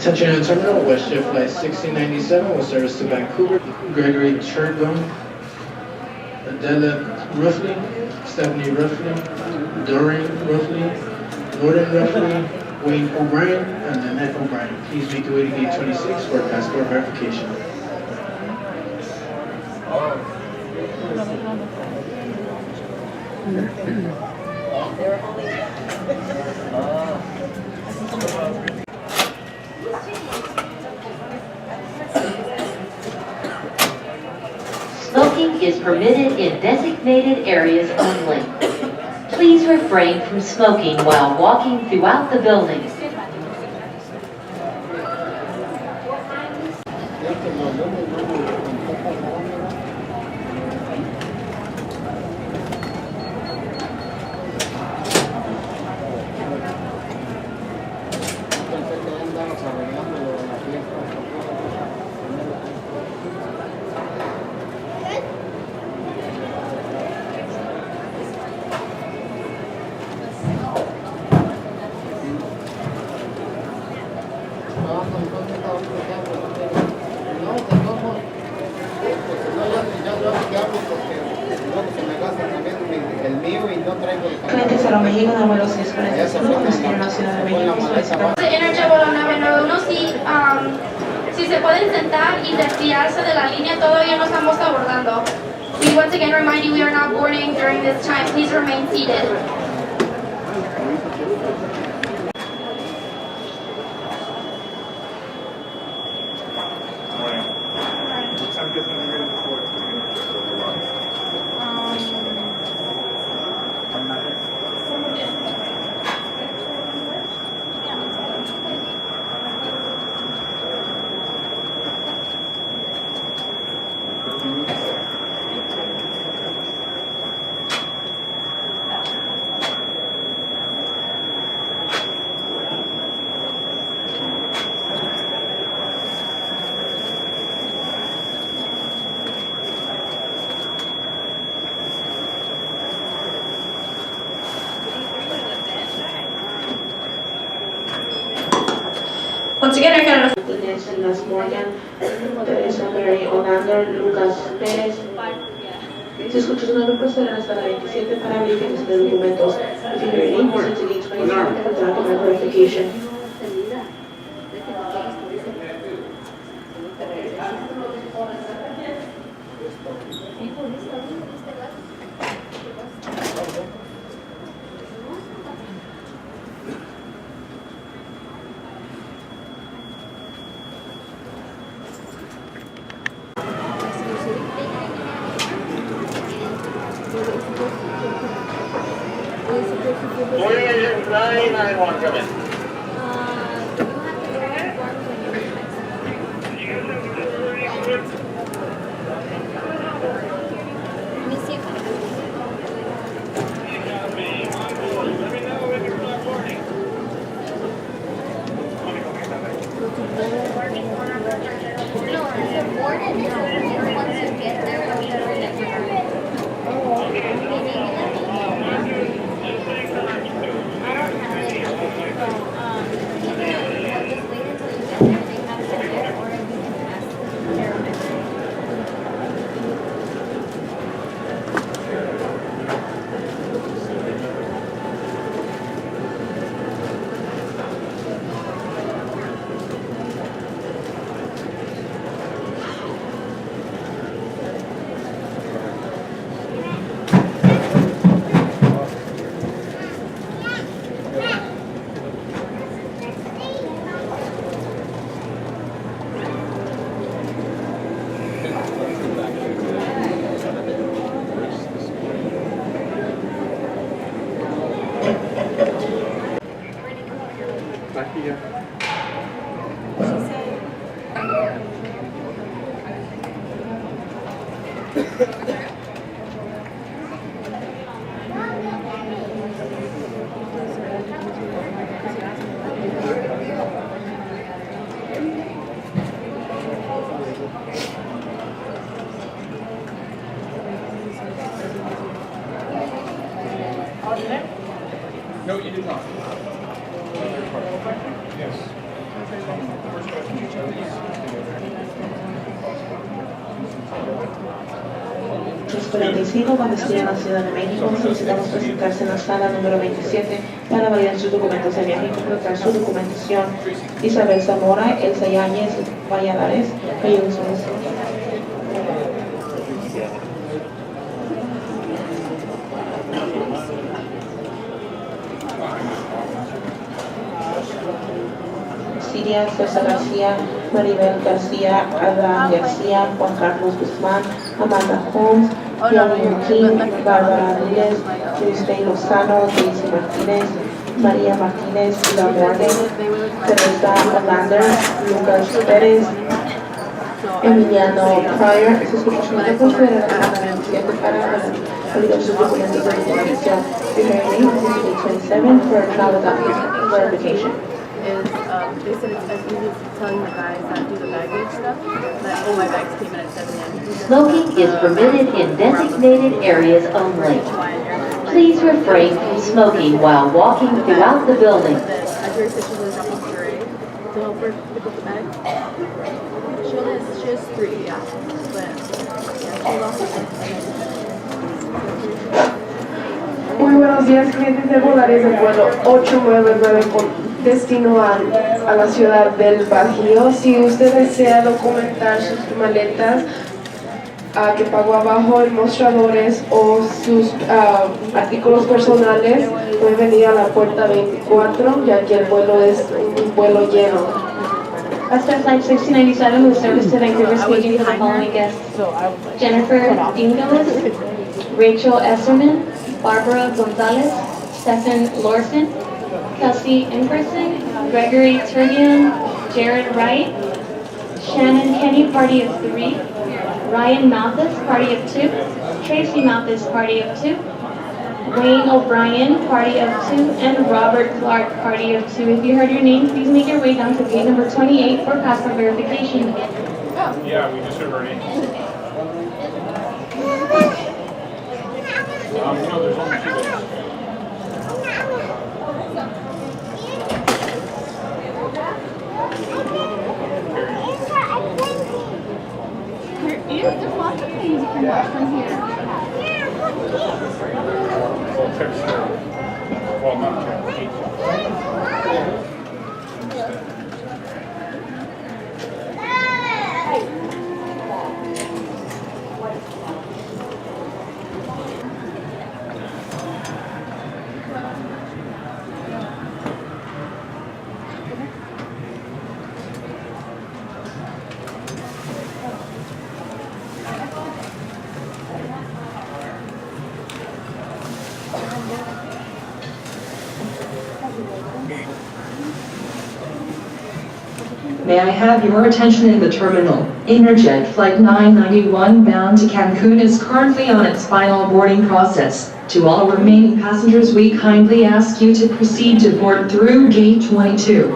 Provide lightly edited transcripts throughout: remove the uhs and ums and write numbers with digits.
Attention on terminal, WestJet flight 1697 with service to Vancouver. Gregory Chergon, Adela Ruffley, Stephanie Ruffley, Doreen Ruffley, Norton Ruffley, Wayne O'Brien, and Annette O'Brien. Please make your way to gate 26 for passport verification. Smoking is permitted in designated areas only. Please refrain from smoking while walking throughout the building. Cliente Cero México, número 645, destino la Ciudad de México. Interchangeable 991, si se pueden sentar y desviarse de la línea, todavía no estamos abordando. We once again remind you we are not boarding during this time. Please remain seated. Once again, Air Canada. Las Morgan, Teresa Mary Olander, Lucas Pérez. Si escuchas una nombre, serán hasta la 27 para briefings de documentos. If you hear your name, listen to gate 25 for document verification. Boarding agent 991, come in. No, you did not. Yes. 1645 con destino a la Ciudad de México. Solicitamos presentarse en la sala número 27 para validar sus documentos de viaje y completar su documentación. Isabel Zamora, Elsa Yáñez, Valladares, Ayuso. Siria, César García, Maribel García, Adán García, Juan Carlos Guzmán, Amanda Holmes, Young King, Bárbara Riles, Tuesday Lozano, Daisy Martínez, María Martínez, La Muerte, Teresa Hollander, Lucas Pérez, Emiliano Pryor. Se escucha su nombre por fuera de la 27 para validar sus documentos de documentación. Preparing A327 for travel document verification. They said it's as easy as telling the guys that do the baggage stuff that, oh, my bags came in at 7 a.m. Smoking is permitted in designated areas only. Please refrain from smoking while walking throughout the building. I heard that she was a Monterey to help her pick up the bag. She has 3, yeah. But, yeah, she lost it. Muy buenos días, clientes de Volaris del vuelo 899 con destino a la ciudad del Bajío. Si usted desea documentar sus maletas que pagó abajo en mostradores o sus artículos personales, puede venir a la puerta 24, ya que el vuelo es un vuelo lleno. Hasta Flight 1697 with service to Vancouver speaking for the following guests: Jennifer Dingos, Rachel Esserman, Barbara Gonzalez, Stephen Lorson, Kelsey Ingerson, Gregory Turbian, Jared Wright, Shannon Kenny, party of 3, Ryan Mathis, party of 2, Tracy Mathis, party of 2, Wayne O'Brien, party of 2, and Robert Clark, party of 2. If you heard your name, please make your way down to gate number 28 for passport verification. Yeah, we just heard our name. There's only 2 days. There's lots of things you can watch from here. Well, texture. Well, not texture. May I have your attention in the terminal? Interjet Flight 991 bound to Cancun is currently on its final boarding process. To all remaining passengers, we kindly ask you to proceed to board through Gate 22.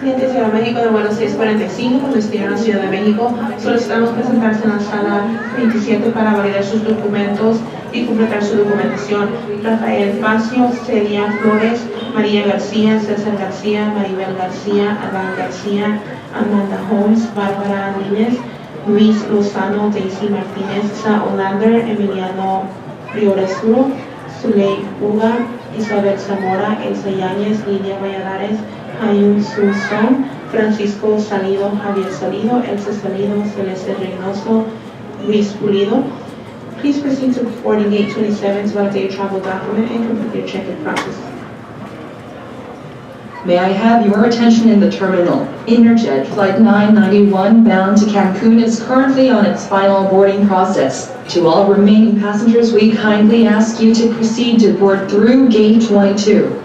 Cliente Ciudad de México de vuelo 645 con destino a la Ciudad de México, solicitamos presentarse en la sala 27 para validar sus documentos y completar su documentación. Rafael Facio, Celia Flores, María García, César García, Maribel García, Adán García, Amanda Holmes, Bárbara Núñez, Luis Lozano, Daisy Martínez, Sa Hollander, Emiliano Priorescu, Zuley Uga, Isabel Zamora, Elsa Yáñez, Lidia Valladares, Ayun Sun, Francisco Salido, Javier Salido, Elsa Salido, Celeste Reynoso, Luis Pulido. Please proceed to boarding gate 27 to validate your travel document and complete your check-in process. May I have your attention in the terminal? Interjet Flight 991 bound to Cancun is currently on its final boarding process. To all remaining passengers, we kindly ask you to proceed to board through Gate 22.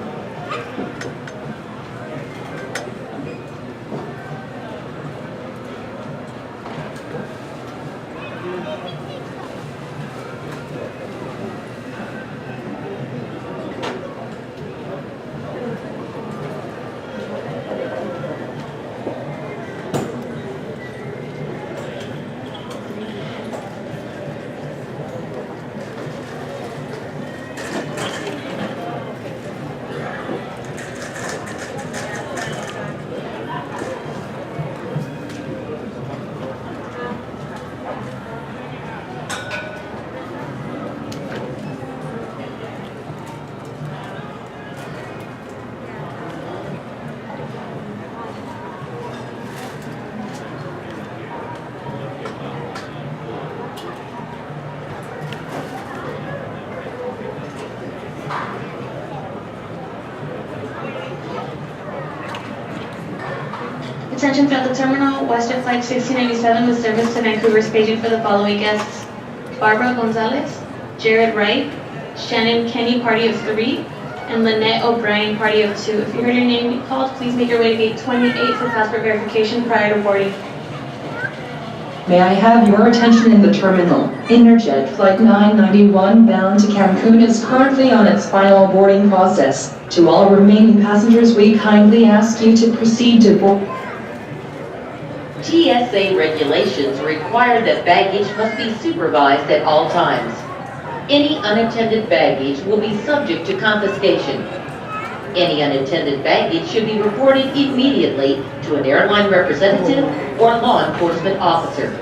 Attention throughout the terminal, WestJet Flight 1697 with service to Vancouver is paging for the following guests: Barbara Gonzalez, Jared Wright, Shannon Kenny, party of 3, and Lynette O'Brien, party of 2. If you heard your name called, please make your way to gate 28 for passport verification prior to boarding. May I have your attention in the terminal? Interjet Flight 991 bound to Cancun is currently on its final boarding process. To all remaining passengers, we kindly ask you to proceed to board. TSA regulations require that baggage must be supervised at all times. Any unattended baggage will be subject to confiscation. Any unattended baggage should be reported immediately to an airline representative or law enforcement officer.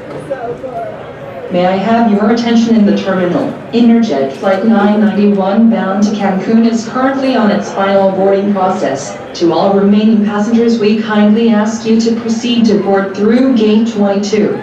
May I have your attention in the terminal? Interjet Flight 991 bound to Cancun is currently on its final boarding process. To all remaining passengers, we kindly ask you to proceed to board through gate 22.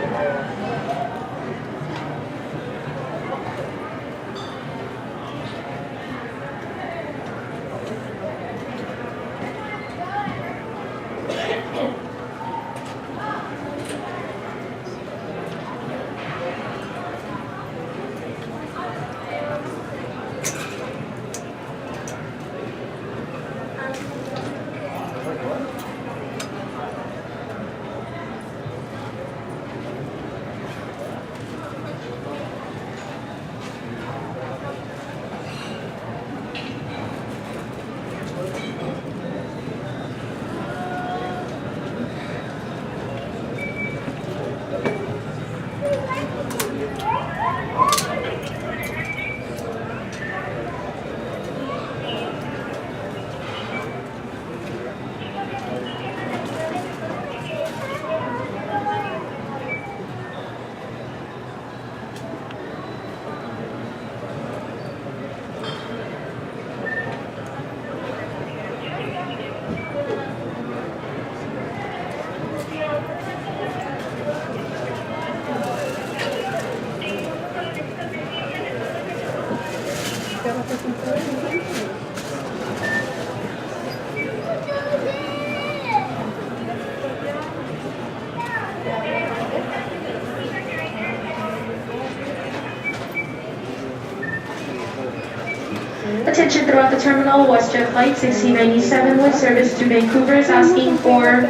Attention throughout the terminal, WestJet Flight 1697 with service to Vancouver is asking for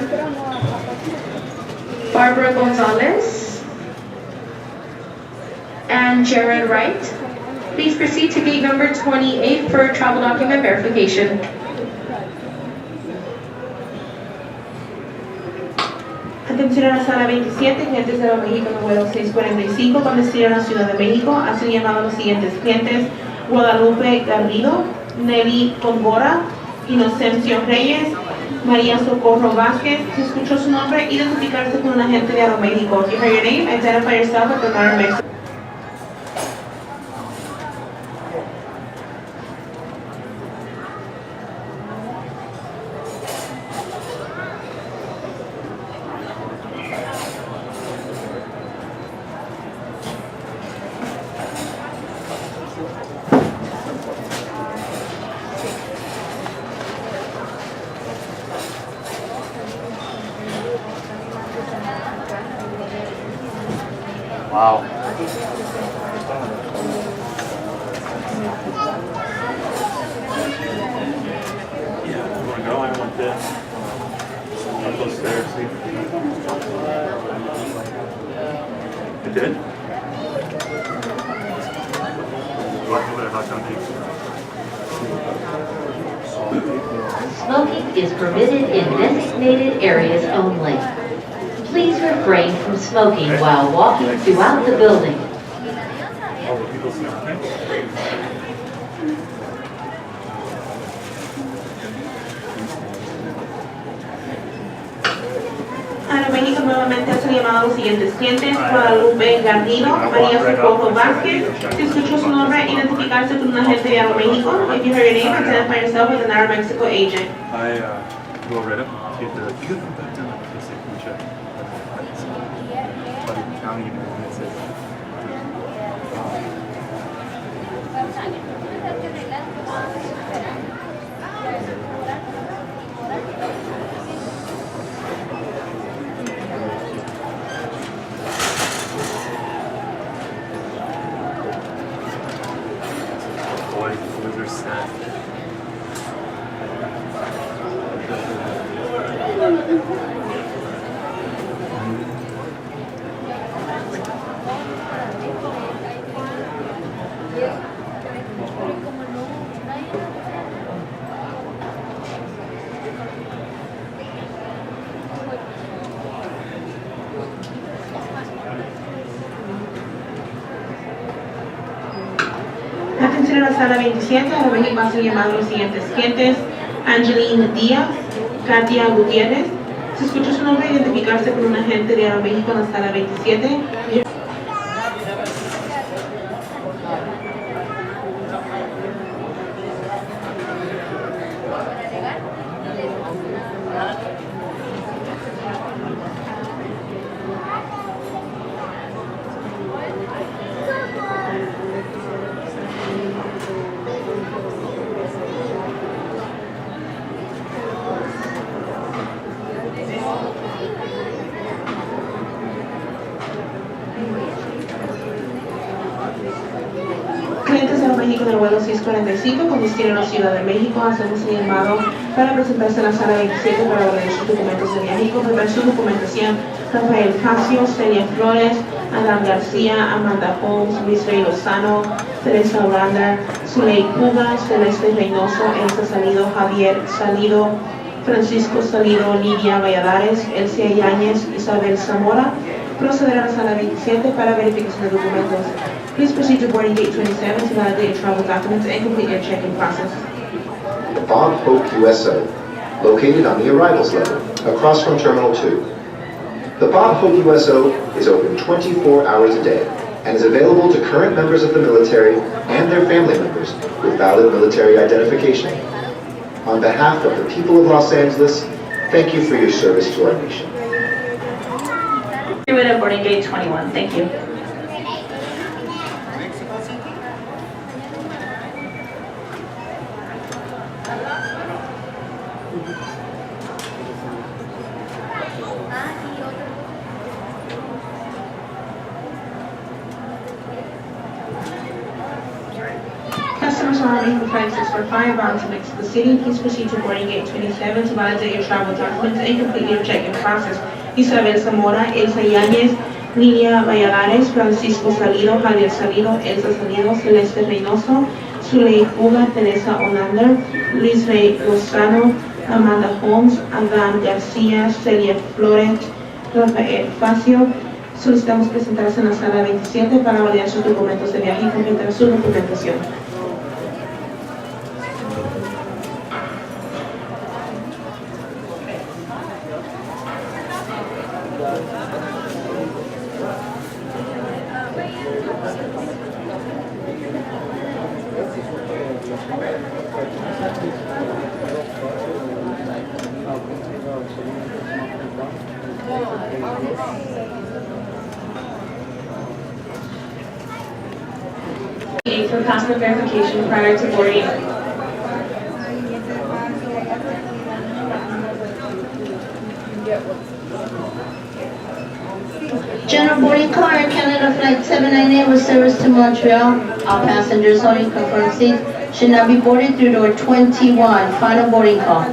Barbara Gonzalez and Jared Wright. Please proceed to gate number 28 for travel document verification. Atención a la sala 27, clientes de Aeroméxico número 645 con destino a la Ciudad de México. Han sido llamados los siguientes clientes: Guadalupe Garrido, Nelly Congora, Inocencio Reyes, María Socorro Vázquez. Si escuchó su nombre, identificarse con un agente de Aeroméxico. If you heard your name, identify yourself with the Aeromexico. Wow. Yeah, you want to go? I want this. Up those stairs, see? It did? Smoking is permitted in designated areas only. Please refrain from smoking while walking throughout the building. All the people smoking? Aeroméxico nuevamente hace llamado a los siguientes clientes: Guadalupe Garrido, María Socorro Vázquez. Si escuchó su nombre, identificarse con un agente de Aeroméxico. If you heard your name, identify yourself with an Aeromexico agent. I go over it. See if they're good. Check. But county it says. Atención a la sala 27, ahora México hacen llamados los siguientes clientes: Angeline Díaz, Katia Gutiérrez. Se escucha su nombre identificarse con un agente de Aeroméxico en la sala 27. Clientes de Aeroméxico del vuelo 645 con destino a la Ciudad de México, hacemos un llamado para presentarse en la sala 27 para valorar sus documentos de viaje y completar su documentación. Rafael Casio, Celia Flores, Adán García, Amanda Holmes, Luis Rey Lozano, Teresa Oranda, Zuley Puga, Celeste Reynoso, Elsa Salido, Javier Salido, Francisco Salido, Lidia Valladares, Elsia Yáñez, Isabel Zamora. Proceder a la sala 27 para verificación de documentos. Please proceed to boarding gate 27 to validate your travel documents and complete your check-in process. The Bob Hope USO, located on the arrivals level, across from Terminal 2. The Bob Hope USO is open 24 hours a day and is available to current members of the military and their family members with valid military identification. On behalf of the people of Los Angeles, thank you for your service to our nation. You're at boarding gate 21. Thank you. Customers who are Mexico Flight 645 bound to Mexico City, please proceed to boarding gate 27 to validate your travel documents and complete your check-in process. Isabel Zamora, Elsa Yáñez, Lidia Valladares, Francisco Salido, Javier Salido, Elsa Salido, Celeste Reynoso, Zuley Puga, Teresa Olander, Luis Rey Lozano, Amanda Holmes, Adán García, Celia Flores, Rafael Facio. Solicitamos presentarse en la sala 27 para validar sus documentos de viaje y completar su documentación. For passport verification prior to boarding. General boarding car, Air Canada Flight 798 with service to Montreal. All passengers holding confirmed seats should now be boarded through door 21. Final boarding call.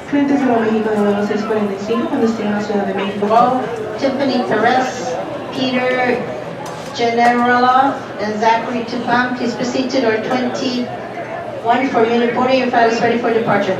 Clientes de Aeroméxico de vuelo 645 con destino a la Ciudad de México. Tiffany Perez, Peter Generalov, and Zachary Tufan. Please proceed to door 21 for unit boarding. Your flight is ready for departure.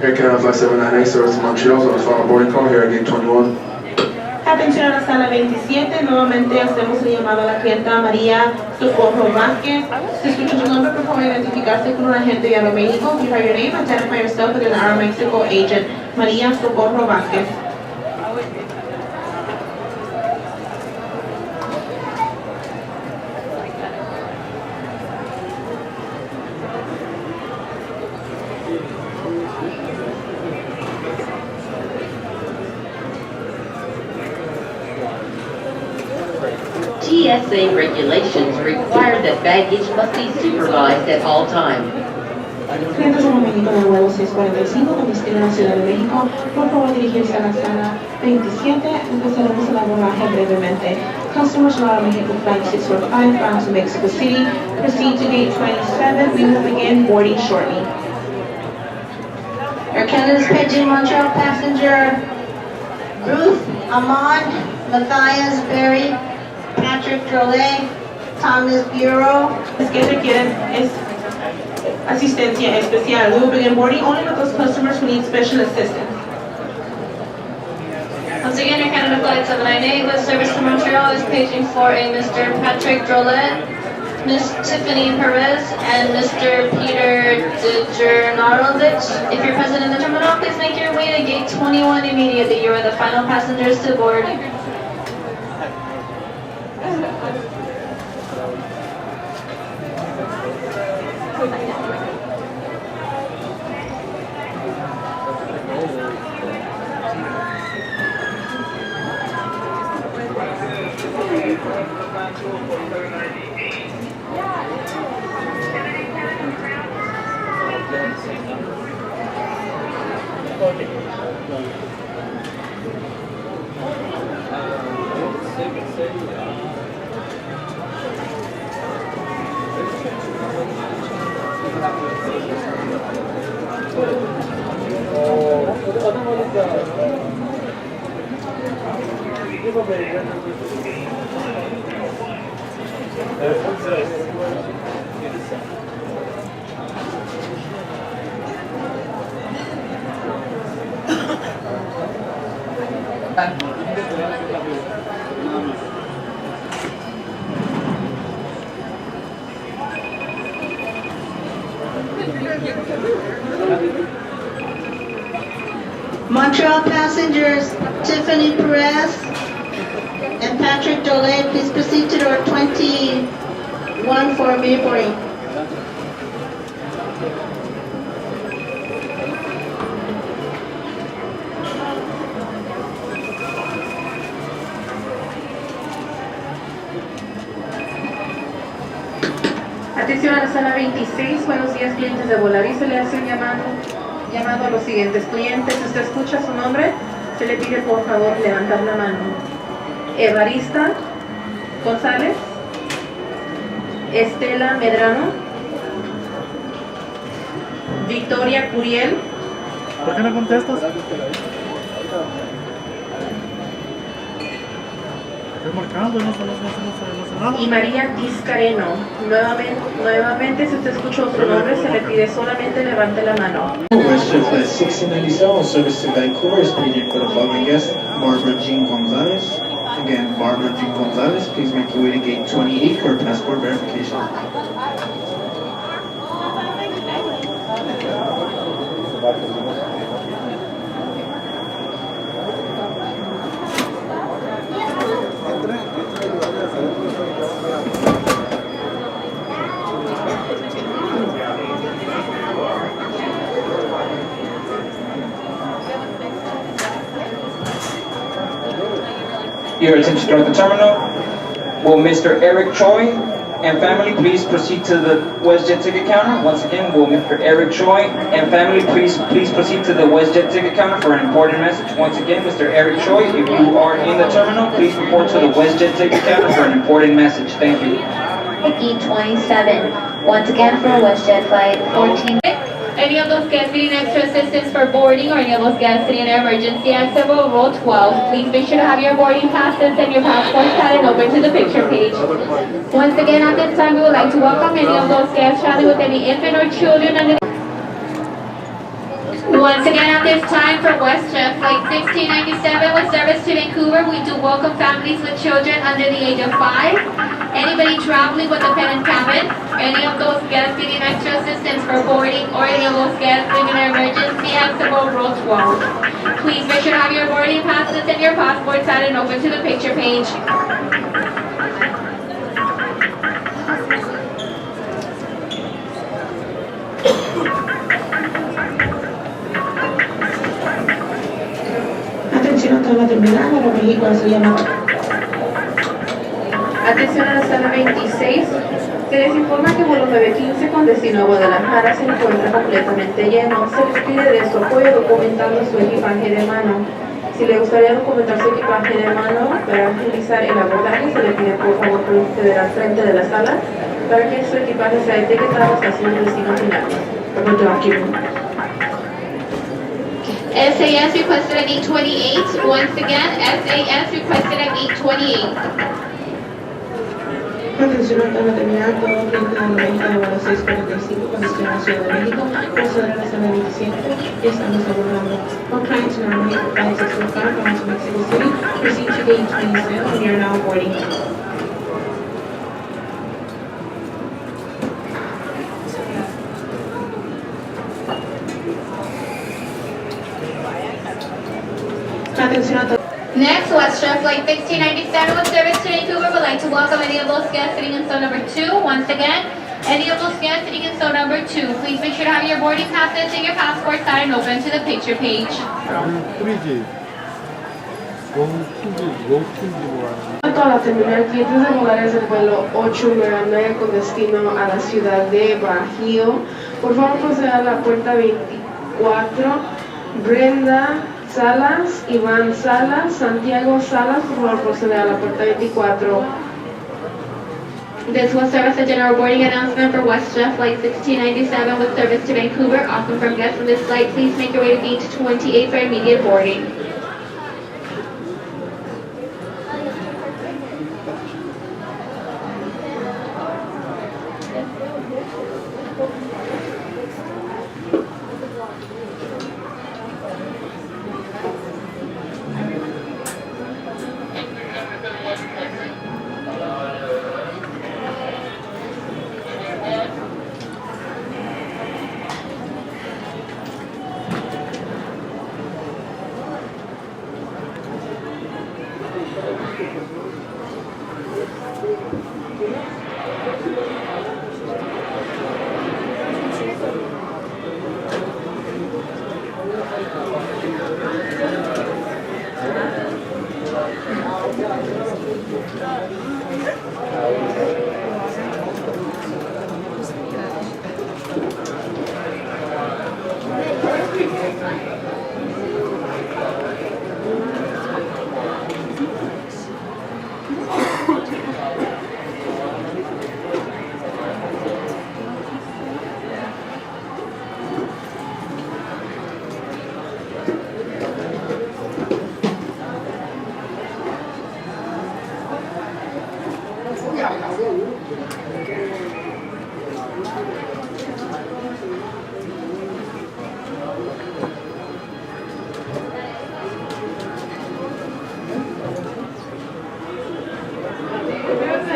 Air Canada Flight 798, service to Montreal, on the final boarding call here at gate 21. Atención a la sala 27, nuevamente hacemos el llamado a la clienta María Socorro Vázquez. Si escucha su nombre, por favor identificarse con un agente de Aeroméxico. If you heard your name, identify yourself with an Aeromexico agent. María Socorro Vázquez. TSA regulations require that baggage must be supervised at all times. Clientes de México en el vuelo 645 con destino a la Ciudad de México, por favor dirigirse a la sala 27. Empezaremos el abordaje brevemente. Customers from Aeromexico Flight 645 bound to Mexico City, proceed to gate 27. We will begin boarding shortly. Air Canada's Pigeon Montreal passenger Ruth Amon, Matthias Berry, Patrick Drolet, Thomas Bureau. Los que requieren asistencia especial. We will begin boarding only with those customers who need special assistance. Once again, Air Canada Flight 798 with service to Montreal is paging for a Mr. Patrick Drolet, Miss Tiffany Perez, and Mr. Peter DeJernarovich. If you're present in the terminal, please make your way to gate 21 immediately. You are the final passengers to board. Montreal passengers Tiffany Perez and Patrick Drolet, please proceed to door 21 for immediate boarding. Atención a la sala 26, buenos días clientes de Volaris, se le hace un llamado a los siguientes clientes. Si usted escucha su nombre, se le pide por favor levantar la mano. Evarista González, Estela Medrano, Victoria Curiel. ¿Por qué no contestas? Estoy marcando, no sé nada. Y María Tiscareno. Nuevamente, si usted escuchó su nombre, se le pide solamente levante la mano. WestJet Flight 1697, service to Vancouver is paging for the following guest, Barbara Jean Gonzalez. Again, Barbara Jean Gonzalez, please make your way to gate 28 for passport verification. Your attention throughout the terminal. Will Mr. Eric Choi and family please proceed to the WestJet ticket counter? Once again, will Mr. Eric Choi and family please proceed to the WestJet ticket counter for an important message? Once again, Mr. Eric Choi, if you are in the terminal, please report to the WestJet ticket counter for an important message. Thank you. Gate 27. Once again for WestJet flight 14. Any of those guests needing extra assistance for boarding or any of those guests needing an emergency exit will row 12. Please make sure to have your boarding passes and your passports added over to the picture page. Once again, at this time, we would like to welcome any of those guests traveling with any infant or children under Once again, at this time for WestJet Flight 1697 with service to Vancouver, we do welcome families with children under the age of 5. Anybody traveling with a pen and cabin, any of those guests needing extra assistance for boarding, or any of those guests in an emergency, exit row 12. Please make sure to have your boarding passes and your passport side and open to the picture page. Atención a toda la terminal, los vehículos se llaman. Atención a la sala 26. Se les informa que vuelo 915 con destino a Guadalajara se encuentra completamente lleno. Se les pide de su apoyo documentando su equipaje de mano. Si le gustaría documentar su equipaje de mano para agilizar el abordaje, se le pide por favor que proceda al frente de la sala para que su equipaje sea etiquetado hasta su destino final. SAS requested at 828. Once again, SAS requested at 828. Atención a toda la terminal, todo cliente de 90 de vuelo 645 con destino a Ciudad de México, proceder a la sala 27 y estamos abordando. We're trying to navigate flight 645 going to Mexico City, proceed to gate 27, we are now boarding. Atención a toda. Next, WestJet Flight 1697 with service to Vancouver would like to welcome any of those guests sitting in zone number 2. Once again, any of those guests sitting in zone number 2. Please make sure to have your boarding passes and your passport side and open to the picture page. A toda la terminal, clientes de volares del vuelo 899 con destino a la ciudad de Bajío. Por favor, proceda a la puerta 24. Brenda Salas, Iván Salas, Santiago Salas, por favor procede a la puerta 24. This was service a general boarding announcement for WestJet Flight 1697 with service to Vancouver. All confirmed guests on this flight, please make your way to gate 28 for immediate boarding.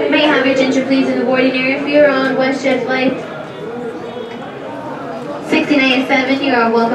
May I have your attention please in the boarding area if you're on WestJet Flight 1697, you are welcome.